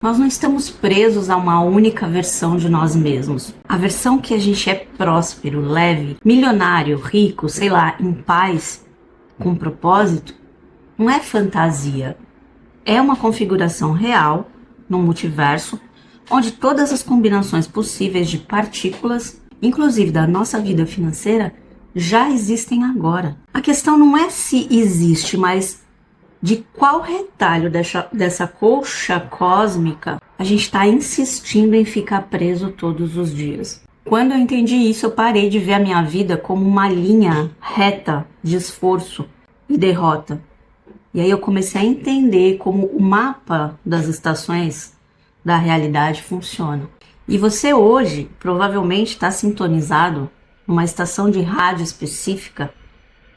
Nós não estamos presos a uma única versão de nós mesmos. A versão que a gente é próspero, leve, milionário, rico, sei lá, em paz, com propósito, não é fantasia. É uma configuração real no multiverso, onde todas as combinações possíveis de partículas, inclusive da nossa vida financeira, já existem agora. A questão não é se existe, mas de qual retalho dessa colcha cósmica a gente está insistindo em ficar preso todos os dias. Quando eu entendi isso, eu parei de ver a minha vida como uma linha reta de esforço e derrota. E aí eu comecei a entender como o mapa das estações da realidade funciona. E você hoje provavelmente está sintonizado numa estação de rádio específica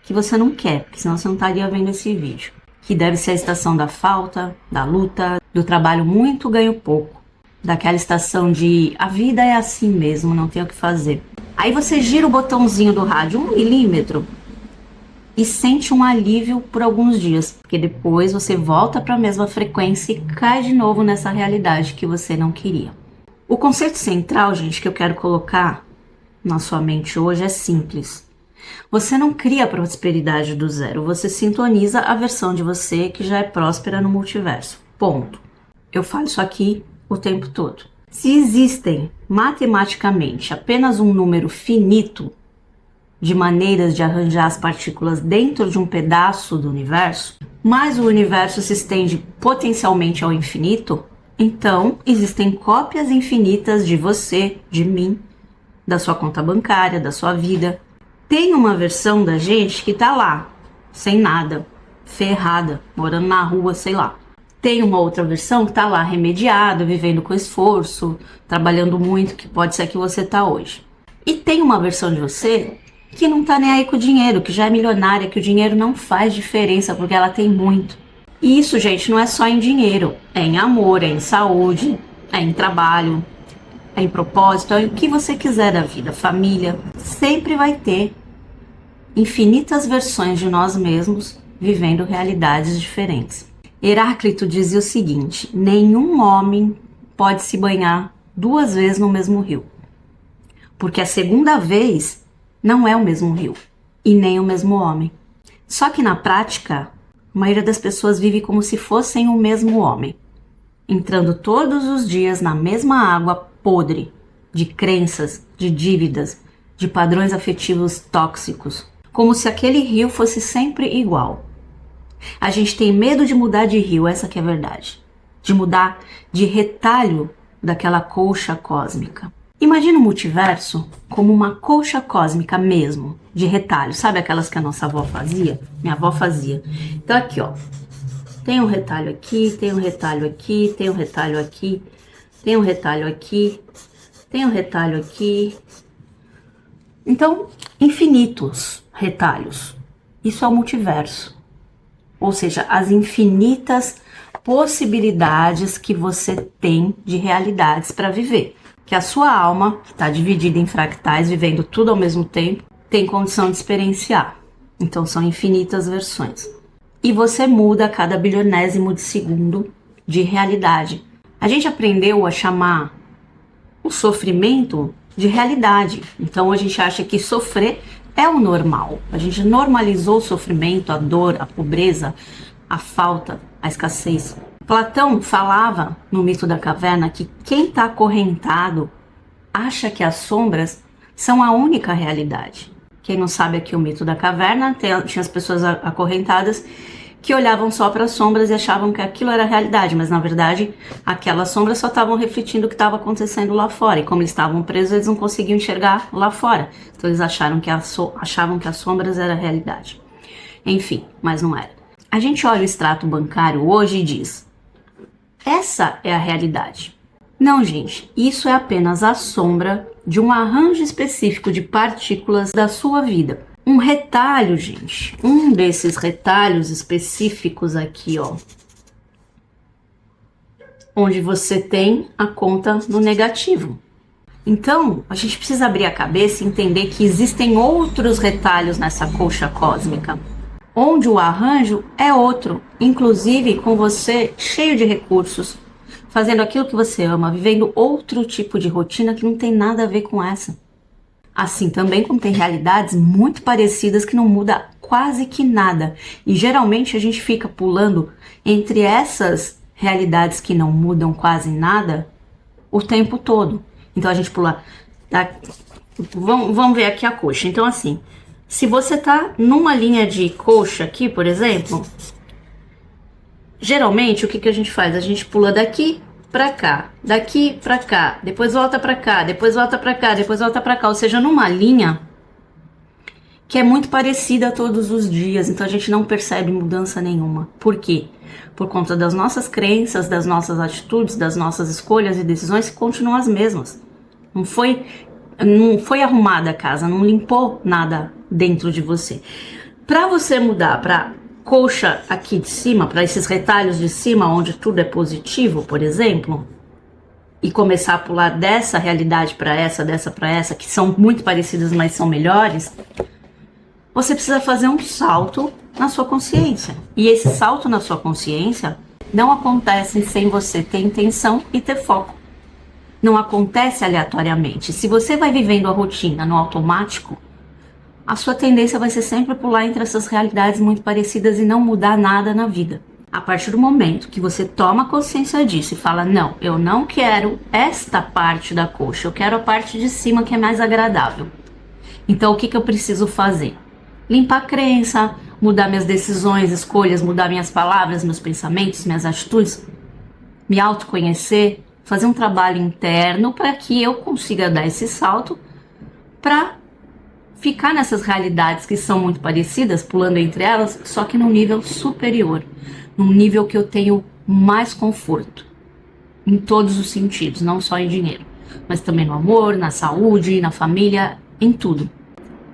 que você não quer, porque senão você não estaria vendo esse vídeo. Que deve ser a estação da falta, da luta, do trabalho muito, ganho pouco. Daquela estação de a vida é assim mesmo, não tem o que fazer. Aí você gira o botãozinho do rádio 1 milímetro e sente um alívio por alguns dias. Porque depois você volta para a mesma frequência e cai de novo nessa realidade que você não queria. O conceito central, gente, que eu quero colocar na sua mente hoje é simples. Você não cria a prosperidade do zero, você sintoniza a versão de você que já é próspera no multiverso. Ponto. Eu falo isso aqui o tempo todo. Se existem matematicamente apenas um número finito de maneiras de arranjar as partículas dentro de um pedaço do universo, mas o universo se estende potencialmente ao infinito, então existem cópias infinitas de você, de mim, da sua conta bancária, da sua vida. Tem uma versão da gente que tá lá, sem nada, ferrada, morando na rua, sei lá. Tem uma outra versão que tá lá, remediada, vivendo com esforço, trabalhando muito, que pode ser a que você tá hoje. E tem uma versão de você que não tá nem aí com o dinheiro, que já é milionária, que o dinheiro não faz diferença porque ela tem muito. E isso, gente, não é só em dinheiro, é em amor, é em saúde, é em trabalho, é em propósito, é o que você quiser da vida, família. Sempre vai ter infinitas versões de nós mesmos vivendo realidades diferentes. Heráclito dizia o seguinte: nenhum homem pode se banhar 2 vezes no mesmo rio, porque a segunda vez não é o mesmo rio e nem o mesmo homem. Só que na prática, a maioria das pessoas vive como se fossem o mesmo homem, entrando todos os dias na mesma água podre de crenças, de dívidas, de padrões afetivos tóxicos, como se aquele rio fosse sempre igual. A gente tem medo de mudar de rio, essa que é a verdade. De mudar de retalho daquela colcha cósmica. Imagina o multiverso como uma colcha cósmica mesmo, de retalho. Sabe aquelas que a nossa avó fazia? Minha avó fazia. Então aqui, ó. Tem um retalho aqui, tem um retalho aqui, tem um retalho aqui, tem um retalho aqui, tem um retalho aqui. Então, infinitos retalhos. Isso é o multiverso. Ou seja, as infinitas possibilidades que você tem de realidades para viver. Que a sua alma, que está dividida em fractais, vivendo tudo ao mesmo tempo, tem condição de experienciar. Então, são infinitas versões. E você muda a cada bilionésimo de segundo de realidade. A gente aprendeu a chamar o sofrimento de realidade. Então a gente acha que sofrer é o normal. A gente normalizou o sofrimento, a dor, a pobreza, a falta, a escassez. Platão falava no mito da caverna que quem está acorrentado acha que as sombras são a única realidade. Quem não sabe aqui o mito da caverna, tinha as pessoas acorrentadas que olhavam só para as sombras e achavam que aquilo era a realidade, mas na verdade aquelas sombras só estavam refletindo o que estava acontecendo lá fora, e como eles estavam presos, eles não conseguiam enxergar lá fora, então eles achavam que as sombras era a realidade. Enfim, mas não era. A gente olha o extrato bancário hoje e diz: essa é a realidade. Não, gente, isso é apenas a sombra de um arranjo específico de partículas da sua vida. Um retalho, gente, um desses retalhos específicos aqui, ó, onde você tem a conta no negativo. Então, a gente precisa abrir a cabeça e entender que existem outros retalhos nessa colcha cósmica, onde o arranjo é outro, inclusive com você cheio de recursos, fazendo aquilo que você ama, vivendo outro tipo de rotina que não tem nada a ver com essa. Assim também como tem realidades muito parecidas que não muda quase que nada. E geralmente a gente fica pulando entre essas realidades que não mudam quase nada o tempo todo. Então a gente pula... Vamos ver aqui a coxa. Então assim, se você tá numa linha de coxa aqui, por exemplo, geralmente o que a gente faz? A gente pula daqui pra cá, daqui pra cá, depois volta pra cá, depois volta pra cá, depois volta pra cá, ou seja, numa linha que é muito parecida todos os dias, então a gente não percebe mudança nenhuma. Por quê? Por conta das nossas crenças, das nossas atitudes, das nossas escolhas e decisões que continuam as mesmas. Não foi arrumada a casa, não limpou nada dentro de você. Para você mudar para coxa aqui de cima, para esses retalhos de cima, onde tudo é positivo, por exemplo, e começar a pular dessa realidade para essa, dessa para essa, que são muito parecidas, mas são melhores, você precisa fazer um salto na sua consciência. E esse salto na sua consciência não acontece sem você ter intenção e ter foco. Não acontece aleatoriamente. Se você vai vivendo a rotina no automático, a sua tendência vai ser sempre pular entre essas realidades muito parecidas e não mudar nada na vida. A partir do momento que você toma consciência disso e fala, não, eu não quero esta parte da coxa, eu quero a parte de cima que é mais agradável. Então o que eu preciso fazer? Limpar a crença, mudar minhas decisões, escolhas, mudar minhas palavras, meus pensamentos, minhas atitudes, me autoconhecer, fazer um trabalho interno para que eu consiga dar esse salto para ficar nessas realidades que são muito parecidas, pulando entre elas, só que num nível superior, num nível que eu tenho mais conforto, em todos os sentidos, não só em dinheiro, mas também no amor, na saúde, na família, em tudo.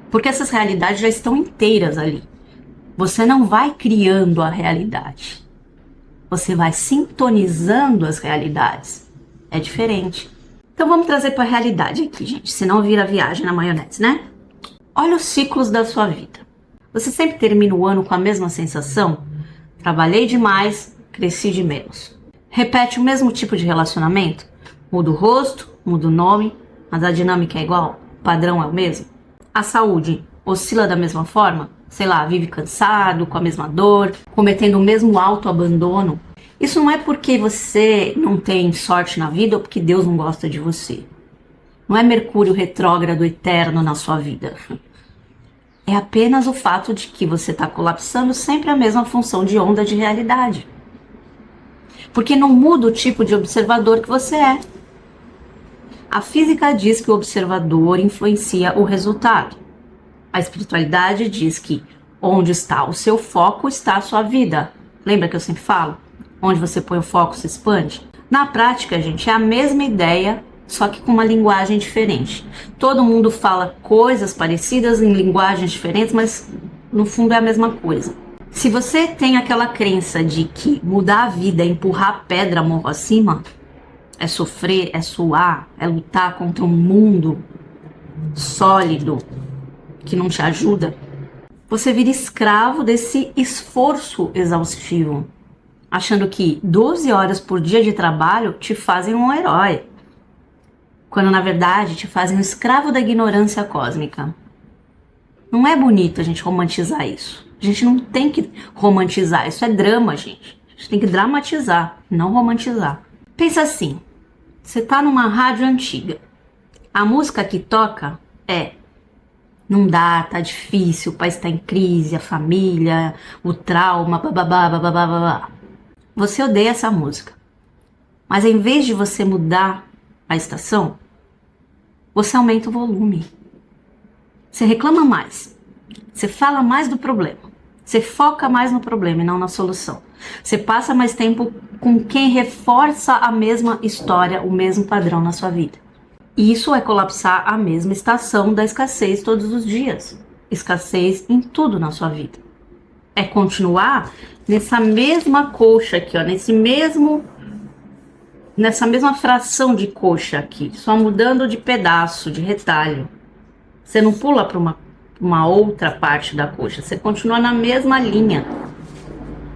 Porque essas realidades já estão inteiras ali. Você não vai criando a realidade. Você vai sintonizando as realidades. É diferente. Então vamos trazer para a realidade aqui, gente. Senão vira viagem na maionese, né? Olha os ciclos da sua vida. Você sempre termina o ano com a mesma sensação? Trabalhei demais, cresci de menos. Repete o mesmo tipo de relacionamento? Muda o rosto, muda o nome, mas a dinâmica é igual? O padrão é o mesmo? A saúde oscila da mesma forma? Sei lá, vive cansado, com a mesma dor, cometendo o mesmo autoabandono? Isso não é porque você não tem sorte na vida ou porque Deus não gosta de você. Não é Mercúrio retrógrado eterno na sua vida. É apenas o fato de que você está colapsando sempre a mesma função de onda de realidade. Porque não muda o tipo de observador que você é. A física diz que o observador influencia o resultado. A espiritualidade diz que onde está o seu foco está a sua vida. Lembra que eu sempre falo? Onde você põe o foco se expande. Na prática, gente, é a mesma ideia, só que com uma linguagem diferente. Todo mundo fala coisas parecidas em linguagens diferentes, mas no fundo é a mesma coisa. Se você tem aquela crença de que mudar a vida é empurrar a pedra morro acima, é sofrer, é suar, é lutar contra um mundo sólido que não te ajuda, você vira escravo desse esforço exaustivo, achando que 12 horas por dia de trabalho te fazem um herói, quando na verdade te fazem um escravo da ignorância cósmica. Não é bonito a gente romantizar isso. A gente não tem que romantizar, isso é drama, gente. A gente tem que dramatizar, não romantizar. Pensa assim, você tá numa rádio antiga. A música que toca é não dá, tá difícil, o país tá em crise, a família, o trauma, bababá, bababá, babá. Você odeia essa música. Mas em vez de você mudar a estação, você aumenta o volume. Você reclama mais. Você fala mais do problema. Você foca mais no problema e não na solução. Você passa mais tempo com quem reforça a mesma história, o mesmo padrão na sua vida. Isso é colapsar a mesma estação da escassez todos os dias. Escassez em tudo na sua vida. É continuar nessa mesma coxa aqui, ó, nessa mesma fração de coxa aqui, só mudando de pedaço, de retalho. Você não pula para uma outra parte da coxa, você continua na mesma linha.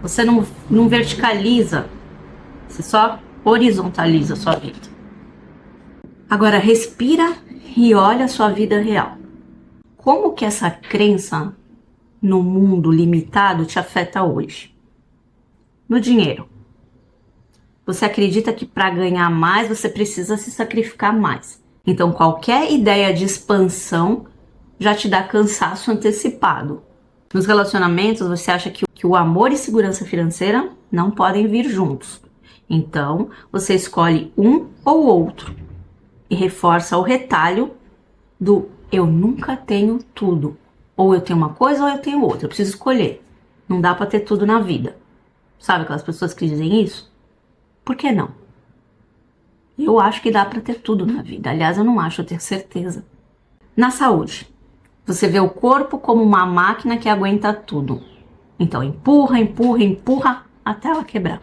Você não verticaliza, você só horizontaliza a sua vida. Agora respira e olha a sua vida real. Como que essa crença no mundo limitado te afeta hoje? No dinheiro. Você acredita que para ganhar mais você precisa se sacrificar mais. Então qualquer ideia de expansão já te dá cansaço antecipado. Nos relacionamentos você acha que o amor e segurança financeira não podem vir juntos. Então você escolhe um ou outro e reforça o retalho do eu nunca tenho tudo. Ou eu tenho uma coisa ou eu tenho outra. Eu preciso escolher. Não dá para ter tudo na vida. Sabe aquelas pessoas que dizem isso? Por que não? Eu acho que dá para ter tudo na vida. Aliás, eu não acho, eu tenho certeza. Na saúde, você vê o corpo como uma máquina que aguenta tudo. Então empurra, empurra, empurra até ela quebrar.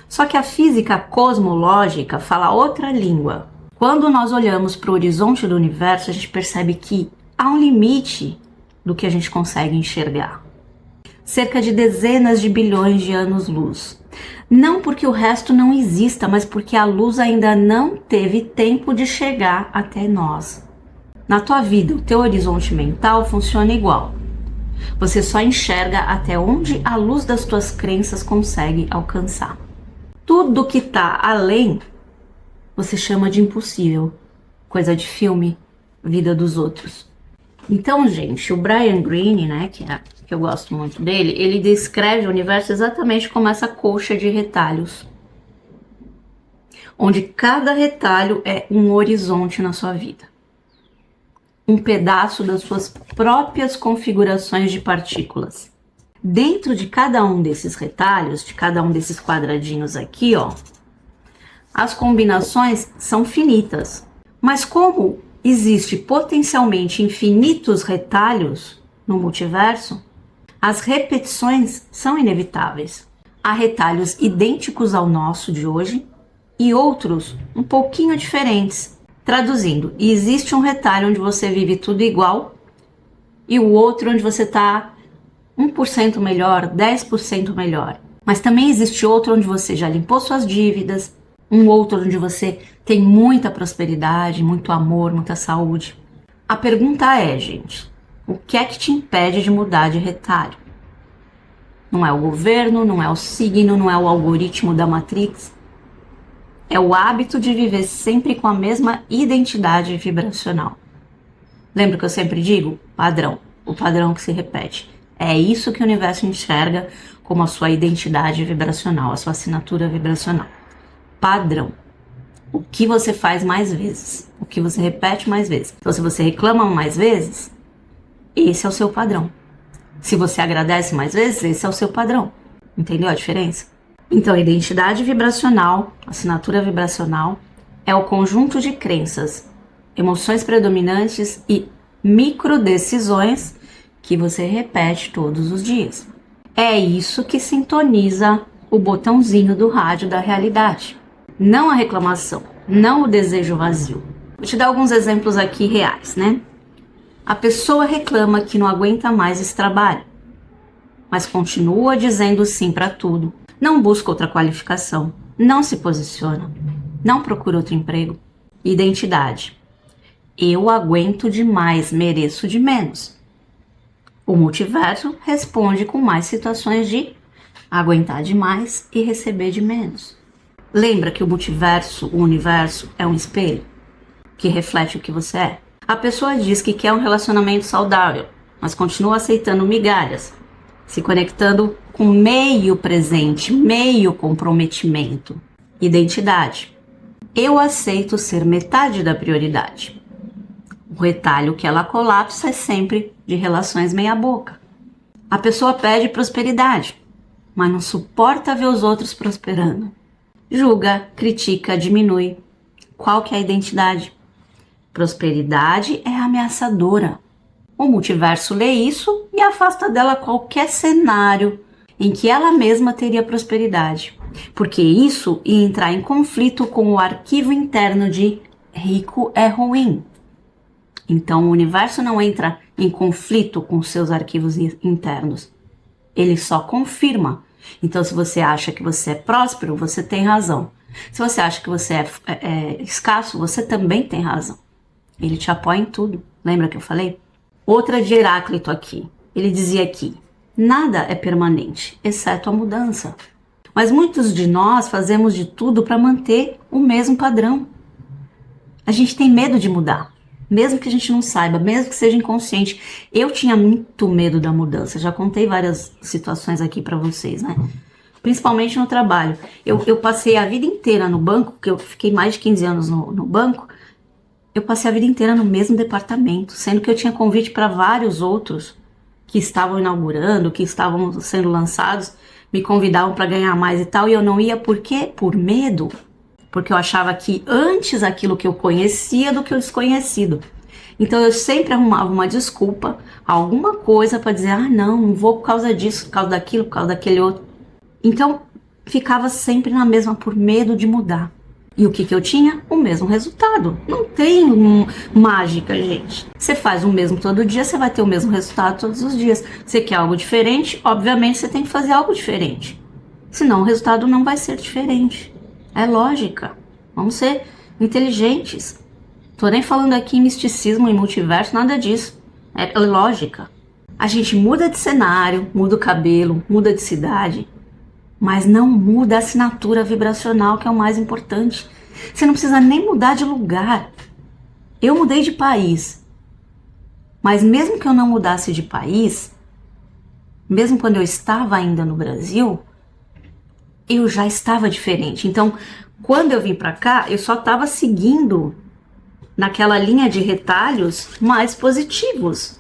Só que a física cosmológica fala outra língua. Quando nós olhamos para o horizonte do universo, a gente percebe que há um limite do que a gente consegue enxergar. Cerca de dezenas de bilhões de anos-luz. Não porque o resto não exista, mas porque a luz ainda não teve tempo de chegar até nós. Na tua vida, o teu horizonte mental funciona igual. Você só enxerga até onde a luz das tuas crenças consegue alcançar. Tudo que está além, você chama de impossível. Coisa de filme, vida dos outros. Então, gente, o Brian Greene, né, que eu gosto muito dele, ele descreve o universo exatamente como essa colcha de retalhos, onde cada retalho é um horizonte na sua vida, um pedaço das suas próprias configurações de partículas. Dentro de cada um desses retalhos, de cada um desses quadradinhos aqui, ó, as combinações são finitas, mas como existe potencialmente infinitos retalhos no multiverso, as repetições são inevitáveis. Há retalhos idênticos ao nosso de hoje e outros um pouquinho diferentes. Traduzindo, existe um retalho onde você vive tudo igual e o outro onde você está 1% melhor, 10% melhor. Mas também existe outro onde você já limpou suas dívidas, um outro onde você tem muita prosperidade, muito amor, muita saúde. A pergunta é, gente, o que é que te impede de mudar de retalho? Não é o governo, não é o signo, não é o algoritmo da Matrix. É o hábito de viver sempre com a mesma identidade vibracional. Lembra que eu sempre digo? Padrão. O padrão que se repete. É isso que o universo enxerga como a sua identidade vibracional, a sua assinatura vibracional. Padrão. O que você faz mais vezes, o que você repete mais vezes. Então, se você reclama mais vezes, esse é o seu padrão. Se você agradece mais vezes, esse é o seu padrão. Entendeu a diferença? Então, a identidade vibracional, assinatura vibracional, é o conjunto de crenças, emoções predominantes e microdecisões que você repete todos os dias. É isso que sintoniza o botãozinho do rádio da realidade. Não a reclamação, não o desejo vazio. Vou te dar alguns exemplos aqui reais, né? A pessoa reclama que não aguenta mais esse trabalho, mas continua dizendo sim para tudo. Não busca outra qualificação, não se posiciona, não procura outro emprego. Identidade. Eu aguento demais, mereço de menos. O multiverso responde com mais situações de aguentar demais e receber de menos. Lembra que o multiverso, o universo, é um espelho que reflete o que você é? A pessoa diz que quer um relacionamento saudável, mas continua aceitando migalhas, se conectando com meio presente, meio comprometimento. Identidade. Eu aceito ser metade da prioridade. O retalho que ela colapsa é sempre de relações meia boca. A pessoa pede prosperidade, mas não suporta ver os outros prosperando. Julga, critica, diminui. Qual que é a identidade? Prosperidade é ameaçadora. O multiverso lê isso e afasta dela qualquer cenário em que ela mesma teria prosperidade, porque isso ia entrar em conflito com o arquivo interno de rico é ruim. Então o universo não entra em conflito com seus arquivos internos, ele só confirma. Então se você acha que você é próspero, você tem razão. Se você acha que você é escasso, você também tem razão. Ele te apoia em tudo. Lembra que eu falei? Outra de Heráclito aqui. Ele dizia aqui: nada é permanente, exceto a mudança. Mas muitos de nós fazemos de tudo para manter o mesmo padrão. A gente tem medo de mudar, mesmo que a gente não saiba, mesmo que seja inconsciente. Eu tinha muito medo da mudança. Já contei várias situações aqui para vocês, né? Principalmente no trabalho. Eu passei a vida inteira no banco, porque eu fiquei mais de 15 anos no banco. Eu passei a vida inteira no mesmo departamento, sendo que eu tinha convite para vários outros que estavam inaugurando, que estavam sendo lançados, me convidavam para ganhar mais e tal, e eu não ia. Por quê? Por medo. Porque eu achava que antes aquilo que eu conhecia do que o desconhecido. Então eu sempre arrumava uma desculpa, alguma coisa para dizer: ah, não vou por causa disso, por causa daquilo, por causa daquele outro. Então ficava sempre na mesma por medo de mudar. E o que eu tinha? O mesmo resultado. Não tem mágica, gente. Você faz o mesmo todo dia, você vai ter o mesmo resultado todos os dias. Você quer algo diferente? Obviamente você tem que fazer algo diferente. Senão o resultado não vai ser diferente. É lógica. Vamos ser inteligentes. Tô nem falando aqui em misticismo, em multiverso, nada disso. É lógica. A gente muda de cenário, muda o cabelo, muda de cidade, mas não muda a assinatura vibracional, que é o mais importante. Você não precisa nem mudar de lugar. Eu mudei de país, mas mesmo que eu não mudasse de país, mesmo quando eu estava ainda no Brasil, eu já estava diferente. Então, quando eu vim para cá, eu só estava seguindo naquela linha de retalhos mais positivos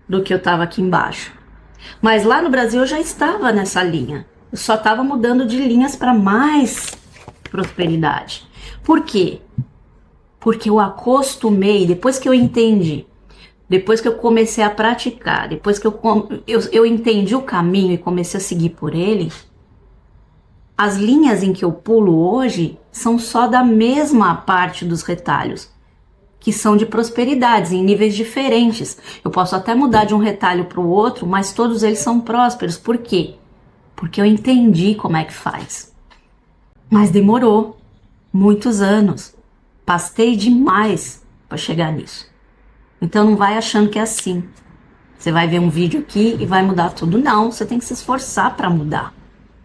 do que eu estava aqui embaixo. Mas lá no Brasil eu já estava nessa linha. Eu só estava mudando de linhas para mais prosperidade. Por quê? Porque eu acostumei, depois que eu entendi, depois que eu comecei a praticar, depois que eu entendi o caminho e comecei a seguir por ele, as linhas em que eu pulo hoje são só da mesma parte dos retalhos, que são de prosperidades, em níveis diferentes. Eu posso até mudar de um retalho para o outro, mas todos eles são prósperos. Por quê? Porque eu entendi como é que faz. Mas demorou muitos anos. Pastei demais para chegar nisso. Então não vai achando que é assim. Você vai ver um vídeo aqui e vai mudar tudo. Não, você tem que se esforçar para mudar.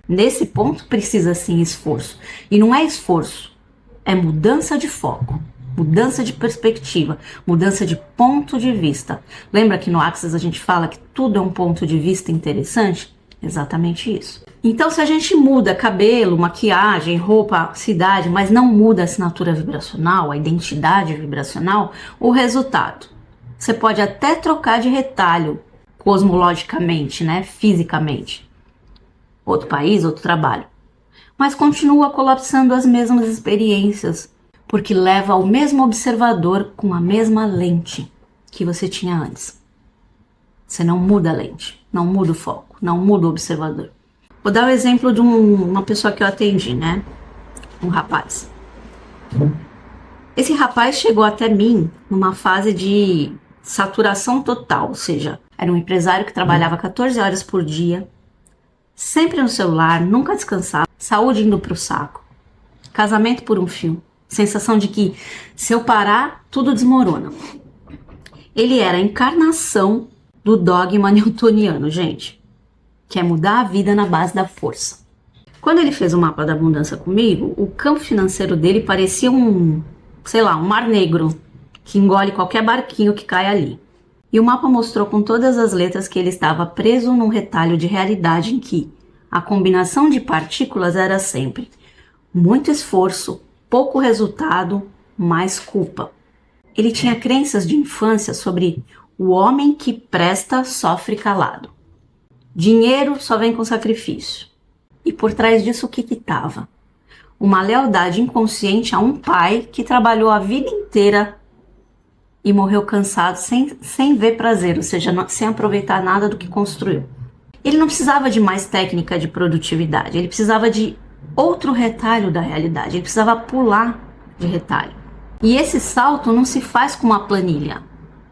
Nesse ponto precisa sim esforço. E não é esforço, é mudança de foco, mudança de perspectiva, mudança de ponto de vista. Lembra que no Axis a gente fala que tudo é um ponto de vista interessante? Exatamente isso. Então, se a gente muda cabelo, maquiagem, roupa, cidade, mas não muda a assinatura vibracional, a identidade vibracional, o resultado: você pode até trocar de retalho cosmologicamente, né, fisicamente, outro país, outro trabalho, mas continua colapsando as mesmas experiências, porque leva ao mesmo observador com a mesma lente que você tinha antes. Você não muda a lente, não muda o foco, não muda o observador. Vou dar o exemplo de uma pessoa que eu atendi, né? Um rapaz. Esse rapaz chegou até mim numa fase de saturação total, ou seja, era um empresário que trabalhava 14 horas por dia, sempre no celular, nunca descansava, saúde indo pro saco, casamento por um fio, sensação de que se eu parar, tudo desmorona. Ele era a encarnação do dogma newtoniano, gente, que é mudar a vida na base da força. Quando ele fez o mapa da abundância comigo, o campo financeiro dele parecia um mar negro, que engole qualquer barquinho que cai ali. E o mapa mostrou com todas as letras que ele estava preso num retalho de realidade em que a combinação de partículas era sempre muito esforço, pouco resultado, mais culpa. Ele tinha crenças de infância sobre o homem que presta sofre calado. Dinheiro só vem com sacrifício. E por trás disso o que estava? Uma lealdade inconsciente a um pai que trabalhou a vida inteira e morreu cansado sem ver prazer, ou seja, sem aproveitar nada do que construiu. Ele não precisava de mais técnica de produtividade, ele precisava de outro retalho da realidade, ele precisava pular de retalho. E esse salto não se faz com uma planilha,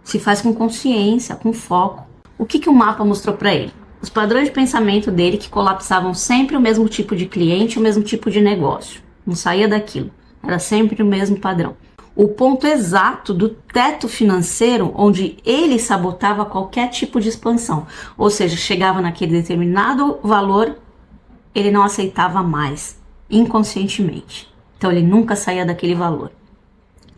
se faz com consciência, com foco. O que o mapa mostrou para ele? Os padrões de pensamento dele que colapsavam sempre o mesmo tipo de cliente, o mesmo tipo de negócio. não saía daquilo. Era sempre o mesmo padrão. O ponto exato do teto financeiro onde ele sabotava qualquer tipo de expansão. Ou seja, chegava naquele determinado valor, ele não aceitava mais, inconscientemente. Então ele nunca saía daquele valor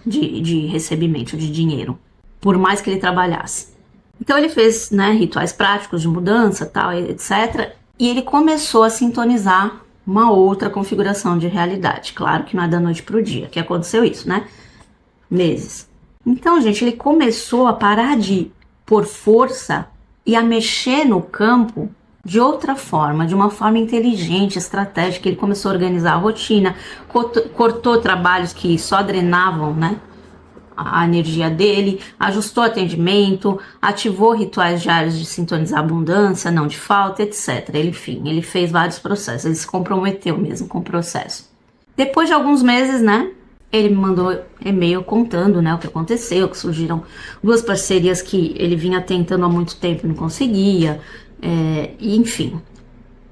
de recebimento, de dinheiro, por mais que ele trabalhasse. Então ele fez, né, rituais práticos de mudança, tal, etc. E ele começou a sintonizar uma outra configuração de realidade. Claro que não é da noite para o dia que aconteceu isso, né? Meses. Então, gente, ele começou a parar de pôr força e a mexer no campo de outra forma, de uma forma inteligente, estratégica. Ele começou a organizar a rotina, cortou trabalhos que só drenavam, né, a energia dele, ajustou atendimento, ativou rituais diários de sintonizar abundância, não de falta, etc. Enfim, ele fez vários processos, ele se comprometeu mesmo com o processo. Depois de alguns meses, né, ele me mandou e-mail contando, né, o que aconteceu, que surgiram 2 parcerias que ele vinha tentando há muito tempo e não conseguia, e enfim.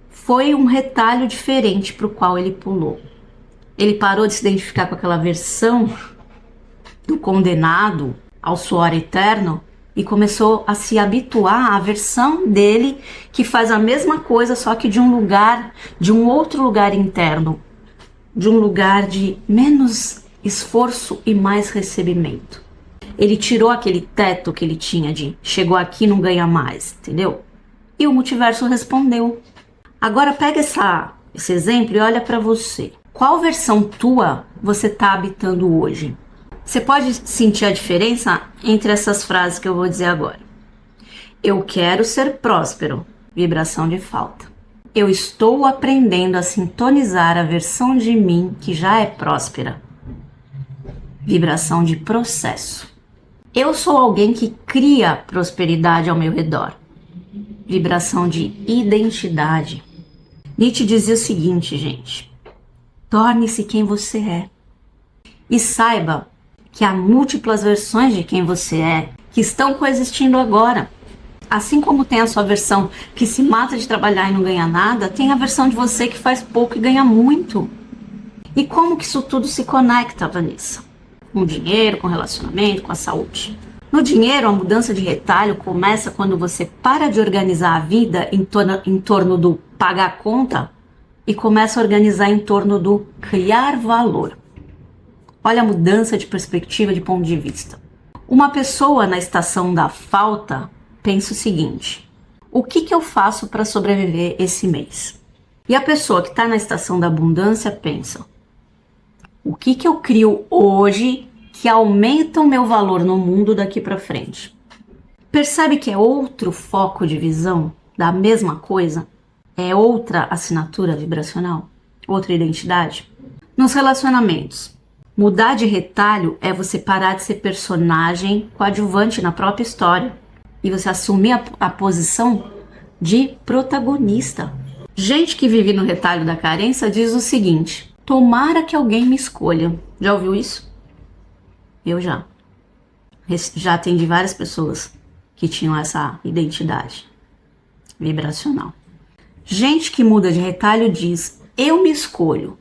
Foi um retalho diferente para o qual ele pulou. Ele parou de se identificar com aquela versão do condenado ao suor eterno e começou a se habituar à versão dele que faz a mesma coisa, só que de um lugar, de um outro lugar interno, de um lugar de menos esforço e mais recebimento. Ele tirou aquele teto que ele tinha de chegou aqui, não ganha mais, entendeu? E o multiverso respondeu. Agora pega esse exemplo e olha para você. Qual versão tua você está habitando hoje? Você pode sentir a diferença entre essas frases que eu vou dizer agora. Eu quero ser próspero, vibração de falta. Eu estou aprendendo a sintonizar a versão de mim que já é próspera, vibração de processo. Eu sou alguém que cria prosperidade ao meu redor, vibração de identidade. Nietzsche dizia o seguinte, gente: torne-se quem você é e saiba que há múltiplas versões de quem você é que estão coexistindo agora. Assim como tem a sua versão que se mata de trabalhar e não ganha nada, tem a versão de você que faz pouco e ganha muito. E como que isso tudo se conecta, Vanessa? Com o dinheiro, com o relacionamento, com a saúde. No dinheiro, a mudança de retalho começa quando você para de organizar a vida em torno do pagar a conta e começa a organizar em torno do criar valor. Olha a mudança de perspectiva, de ponto de vista. Uma pessoa na estação da falta pensa o seguinte: o que eu faço para sobreviver esse mês? E a pessoa que está na estação da abundância pensa: o que eu crio hoje que aumenta o meu valor no mundo daqui para frente? Percebe que é outro foco de visão da mesma coisa? É outra assinatura vibracional? Outra identidade? Nos relacionamentos, mudar de retalho é você parar de ser personagem coadjuvante na própria história e você assumir a posição de protagonista. Gente que vive no retalho da carência diz o seguinte: tomara que alguém me escolha. Já ouviu isso? Eu já. Já atendi várias pessoas que tinham essa identidade vibracional. Gente que muda de retalho diz: eu me escolho.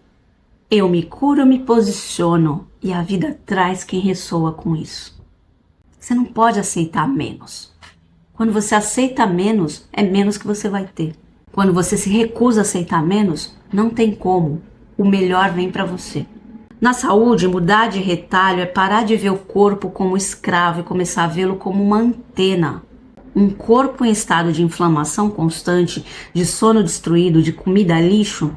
Eu me curo, eu me posiciono e a vida traz quem ressoa com isso. Você não pode aceitar menos. Quando você aceita menos, é menos que você vai ter. Quando você se recusa a aceitar menos, não tem como. O melhor vem para você. Na saúde, mudar de retalho é parar de ver o corpo como escravo e começar a vê-lo como uma antena. Um corpo em estado de inflamação constante, de sono destruído, de comida lixo,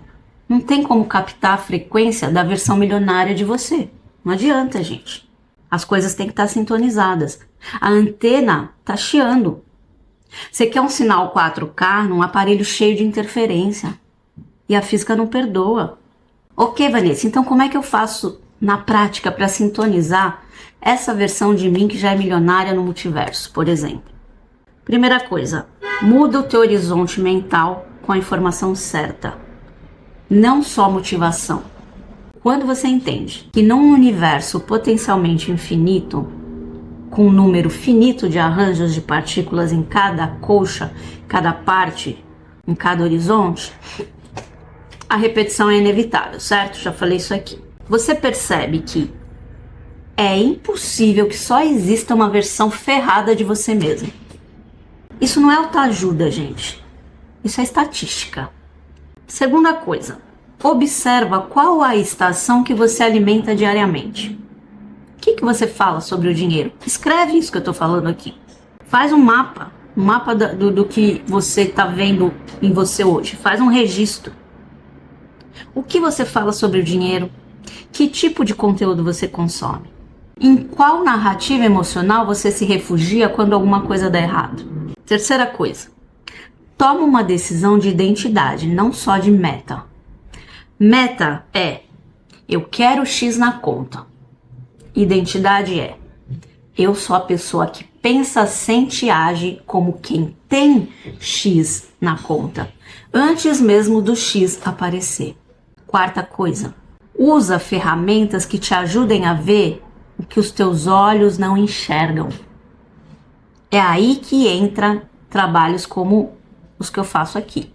não tem como captar a frequência da versão milionária de você. Não adianta, gente. As coisas têm que estar sintonizadas. A antena está chiando. Você quer um sinal 4K num aparelho cheio de interferência. E a física não perdoa. Ok, Vanessa, então como é que eu faço na prática para sintonizar essa versão de mim que já é milionária no multiverso, por exemplo? Primeira coisa, muda o teu horizonte mental com a informação certa. Não só motivação. Quando você entende que num universo potencialmente infinito, com um número finito de arranjos de partículas em cada colcha, cada parte, em cada horizonte, a repetição é inevitável, certo? Já falei isso aqui. Você percebe que é impossível que só exista uma versão ferrada de você mesmo. Isso não é autoajuda, gente. Isso é estatística. Segunda coisa, observa qual a estação que você alimenta diariamente. O que você fala sobre o dinheiro? Escreve isso que eu estou falando aqui. Faz um mapa do que você está vendo em você hoje. Faz um registro. O que você fala sobre o dinheiro? Que tipo de conteúdo você consome? Em qual narrativa emocional você se refugia quando alguma coisa dá errado? Terceira coisa, toma uma decisão de identidade, não só de meta. Meta é, eu quero X na conta. Identidade é, eu sou a pessoa que pensa, sente e age como quem tem X na conta, antes mesmo do X aparecer. Quarta coisa, usa ferramentas que te ajudem a ver o que os teus olhos não enxergam. É aí que entra trabalhos como os que eu faço aqui.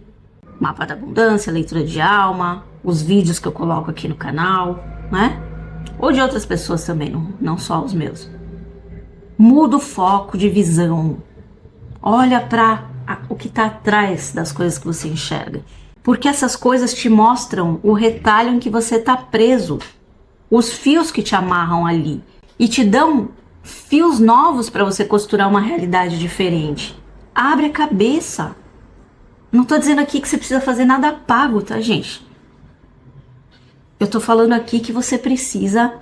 Mapa da abundância, leitura de alma, os vídeos que eu coloco aqui no canal, né? Ou de outras pessoas também, não só os meus. Muda o foco de visão. Olha para o que está atrás das coisas que você enxerga. Porque essas coisas te mostram o retalho em que você está preso. Os fios que te amarram ali. E te dão fios novos para você costurar uma realidade diferente. Abre a cabeça. Não tô dizendo aqui que você precisa fazer nada pago, tá, gente? Eu tô falando aqui que você precisa...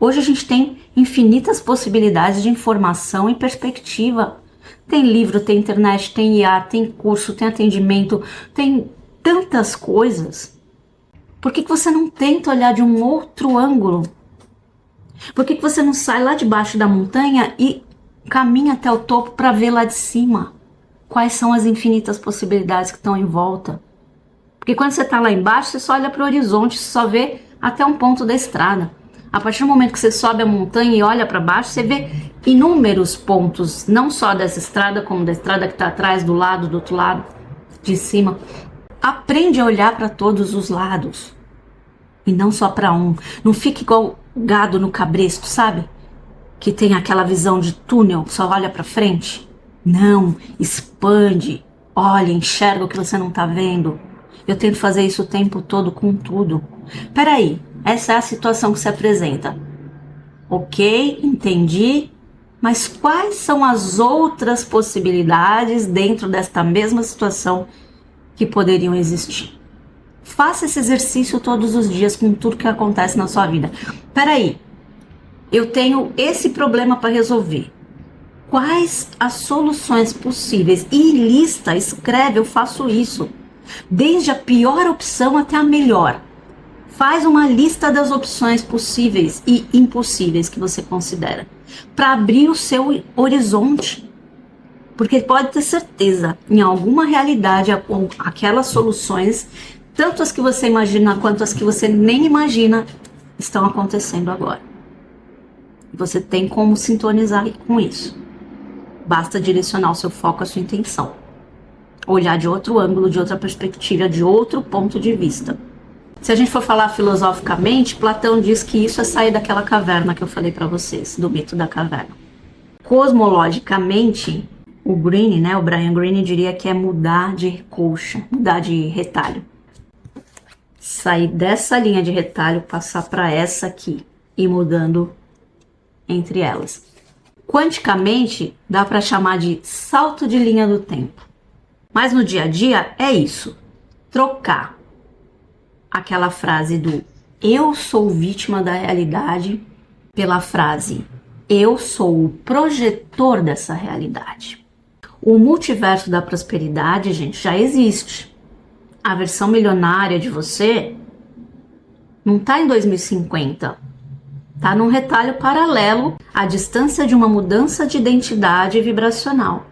Hoje a gente tem infinitas possibilidades de informação e perspectiva. Tem livro, tem internet, tem IA, tem curso, tem atendimento, tem tantas coisas. Por que você não tenta olhar de um outro ângulo? Por que você não sai lá debaixo da montanha e caminha até o topo para ver lá de cima? Quais são as infinitas possibilidades que estão em volta? Porque quando você está lá embaixo, você só olha para o horizonte, você só vê até um ponto da estrada. A partir do momento que você sobe a montanha e olha para baixo, você vê inúmeros pontos, não só dessa estrada, como da estrada que está atrás, do lado, do outro lado, de cima. Aprende a olhar para todos os lados e não só para um. Não fique igual gado no cabresto, sabe? Que tem aquela visão de túnel, só olha para frente. Não, expande, olha, enxerga o que você não tá vendo. Eu tento fazer isso o tempo todo com tudo. Peraí, essa é a situação que se apresenta. Ok, entendi, mas quais são as outras possibilidades dentro desta mesma situação que poderiam existir? Faça esse exercício todos os dias com tudo que acontece na sua vida. Peraí, eu tenho esse problema para resolver. Quais as soluções possíveis? E lista, escreve, eu faço isso. Desde a pior opção até a melhor. Faz uma lista das opções possíveis e impossíveis que você considera. Para abrir o seu horizonte. Porque pode ter certeza, em alguma realidade, aquelas soluções, tanto as que você imagina quanto as que você nem imagina, estão acontecendo agora. Você tem como sintonizar com isso. Basta direcionar o seu foco, a sua intenção. Olhar de outro ângulo, de outra perspectiva, de outro ponto de vista. Se a gente for falar filosoficamente, Platão diz que isso é sair daquela caverna que eu falei para vocês, do mito da caverna. Cosmologicamente, o Greene, o Brian Greene diria que é mudar de colcha, mudar de retalho. Sair dessa linha de retalho, passar para essa aqui, e mudando entre elas. Quanticamente, dá para chamar de salto de linha do tempo. Mas no dia a dia é isso. Trocar aquela frase do eu sou vítima da realidade pela frase eu sou o projetor dessa realidade. O multiverso da prosperidade, gente, já existe. A versão milionária de você não está em 2050. Está num retalho paralelo à distância de uma mudança de identidade vibracional.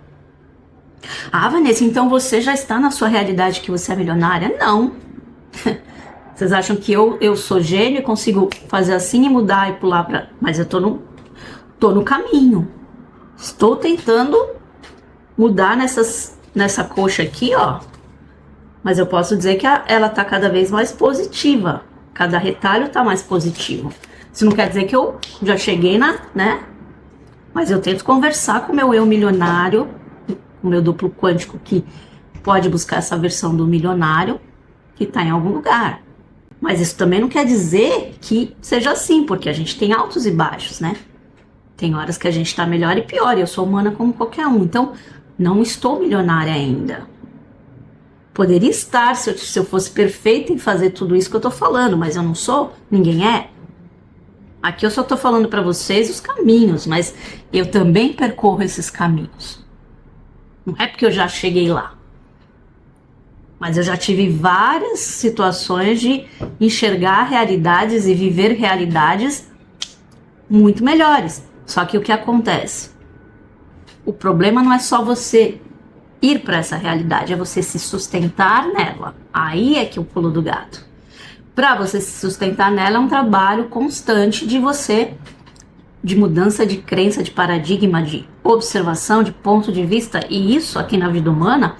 Ah, Vanessa, então você já está na sua realidade que você é milionária? Não. Vocês acham que eu sou gênio e consigo fazer assim e mudar e pular para... Mas eu tô no caminho. Estou tentando mudar nessa coxa aqui, ó. Mas eu posso dizer que ela tá cada vez mais positiva. Cada retalho tá mais positivo. Isso não quer dizer que eu já cheguei né? Mas eu tento conversar com o meu eu milionário, com o meu duplo quântico que pode buscar essa versão do milionário que tá em algum lugar. Mas isso também não quer dizer que seja assim, porque a gente tem altos e baixos, né? Tem horas que a gente tá melhor e pior, e eu sou humana como qualquer um. Então, não estou milionária ainda. Poderia estar se eu fosse perfeita em fazer tudo isso que eu tô falando, mas eu não sou, ninguém é. Aqui eu só tô falando para vocês os caminhos, mas eu também percorro esses caminhos. Não é porque eu já cheguei lá. Mas eu já tive várias situações de enxergar realidades e viver realidades muito melhores. Só que o que acontece? O problema não é só você ir para essa realidade, é você se sustentar nela. Aí é que é o pulo do gato. Para você se sustentar nela é um trabalho constante de mudança de crença, de paradigma, de observação, de ponto de vista. E isso aqui na vida humana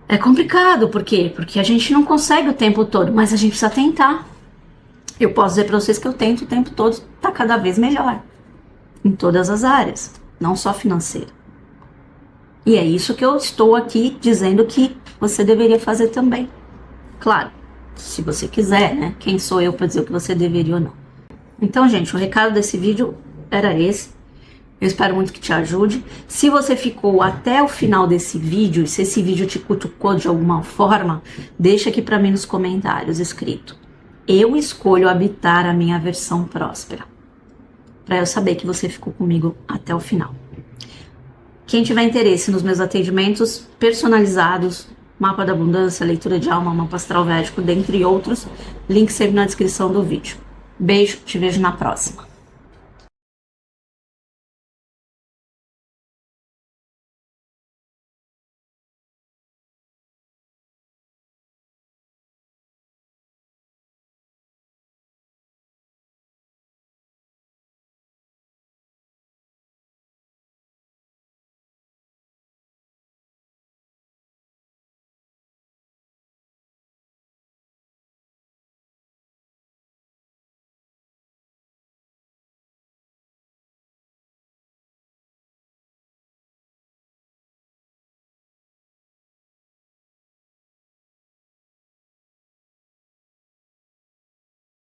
é complicado. Por quê? Porque a gente não consegue o tempo todo, mas a gente precisa tentar. Eu posso dizer para vocês que eu tento o tempo todo, tá cada vez melhor. Em todas as áreas, não só financeira. E é isso que eu estou aqui dizendo que você deveria fazer também. Claro, se você quiser, né? Quem sou eu para dizer o que você deveria ou não? Então, gente, o recado desse vídeo era esse. Eu espero muito que te ajude. Se você ficou até o final desse vídeo, e se esse vídeo te cutucou de alguma forma, deixa aqui para mim nos comentários escrito: eu escolho habitar a minha versão próspera. Para eu saber que você ficou comigo até o final. Quem tiver interesse nos meus atendimentos personalizados, mapa da abundância, leitura de alma, mapa astral védico, dentre outros, link sempre na descrição do vídeo. Beijo, te vejo na próxima.